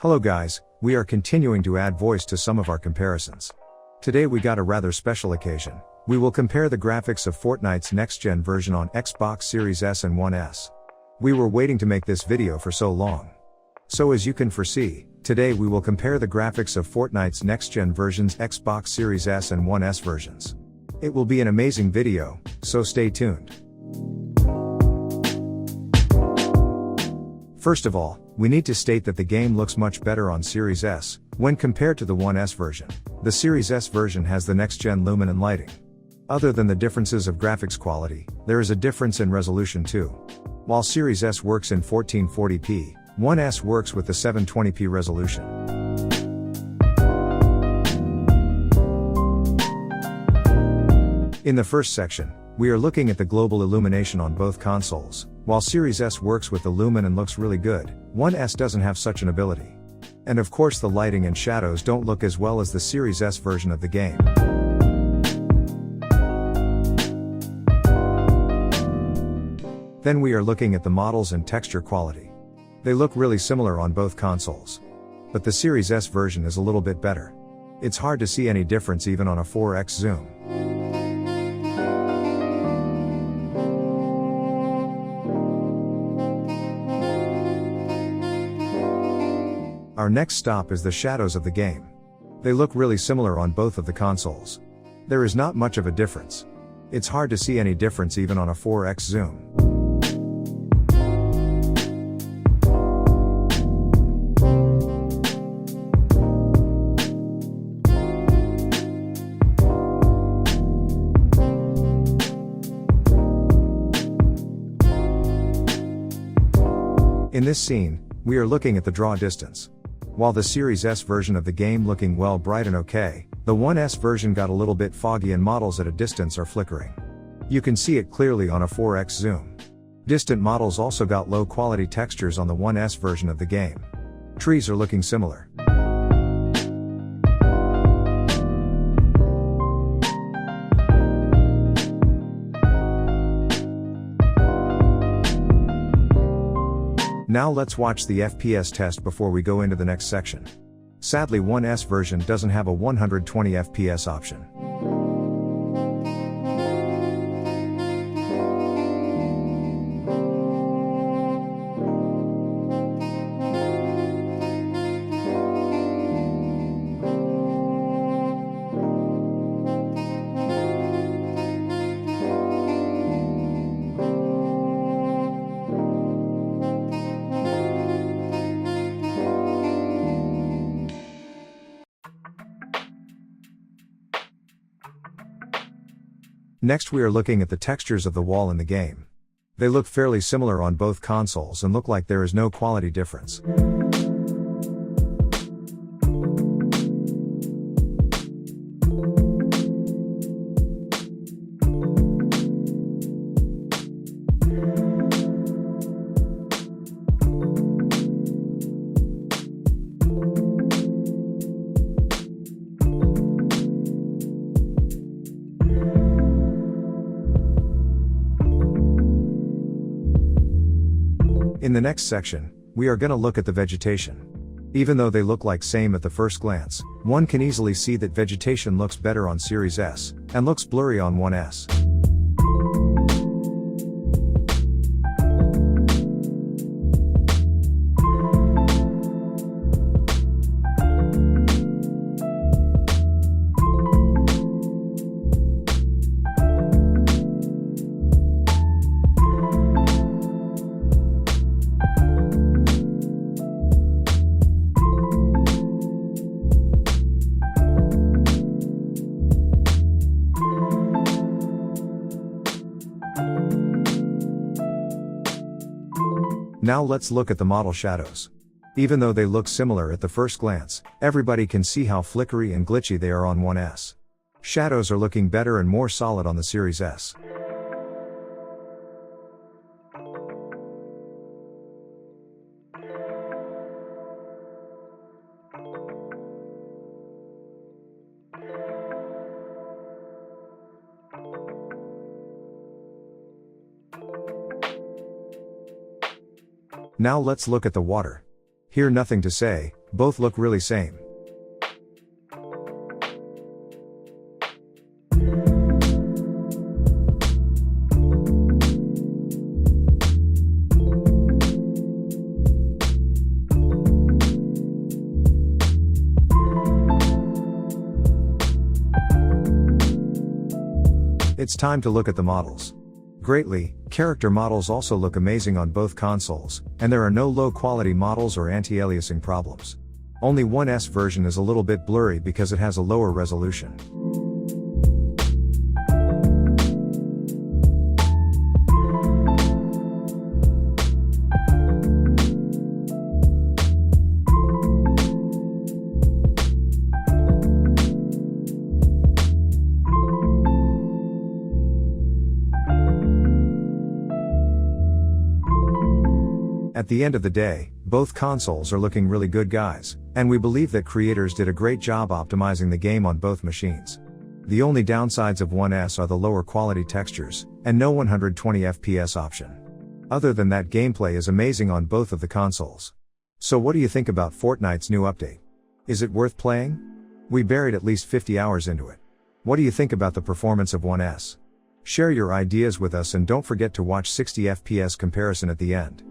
Hello guys, we are continuing to add voice to some of our comparisons. Today we got a rather special occasion. We will compare the graphics of Fortnite's next gen version on Xbox Series S and One S. We were waiting to make this video for so long. So as you can foresee, today we will compare the graphics of Fortnite's next gen version's Xbox Series S and One S versions. It will be an amazing video, so stay tuned. First of all, we need to state that the game looks much better on Series S, when compared to the One S version. The Series S version has the next-gen Lumen and lighting. Other than the differences of graphics quality, there is a difference in resolution too. While Series S works in 1440p, One S works with the 720p resolution. In the first section, we are looking at the global illumination on both consoles. While Series S works with the Lumen and looks really good, One S doesn't have such an ability. And of course the lighting and shadows don't look as well as the Series S version of the game. Then we are looking at the models and texture quality. They look really similar on both consoles. But the Series S version is a little bit better. It's hard to see any difference even on a 4x zoom. Our next stop is the shadows of the game. They look really similar on both of the consoles. There is not much of a difference. It's hard to see any difference even on a 4x zoom. In this scene, we are looking at the draw distance. While the Series S version of the game looking well bright and okay, the One S version got a little bit foggy and models at a distance are flickering. You can see it clearly on a 4x zoom. Distant models also got low quality textures on the One S version of the game. Trees are looking similar. Now let's watch the FPS test before we go into the next section. Sadly, One S version doesn't have a 120 FPS option. Next we are looking at the textures of the wall in the game. They look fairly similar on both consoles and look like there is no quality difference. In the next section, we are gonna look at the vegetation. Even though they look like same at the first glance, one can easily see that vegetation looks better on Series S, and looks blurry on One S. Now let's look at the model shadows. Even though they look similar at the first glance, everybody can see how flickery and glitchy they are on One S. Shadows are looking better and more solid on the Series S. Now let's look at the water. Here nothing to say, Both look really same. It's time to look at the models. Greatly, character models also look amazing on both consoles, and there are no low-quality models or anti-aliasing problems. Only 1S version is a little bit blurry because it has a lower resolution. At the end of the day, both consoles are looking really good, guys, and we believe that creators did a great job optimizing the game on both machines. The only downsides of 1S are the lower quality textures, and no 120 FPS option. Other than that, gameplay is amazing on both of the consoles. So what do you think about Fortnite's new update? Is it worth playing? We buried at least 50 hours into it. What do you think about the performance of 1S? Share your ideas with us and don't forget to watch 60 FPS comparison at the end.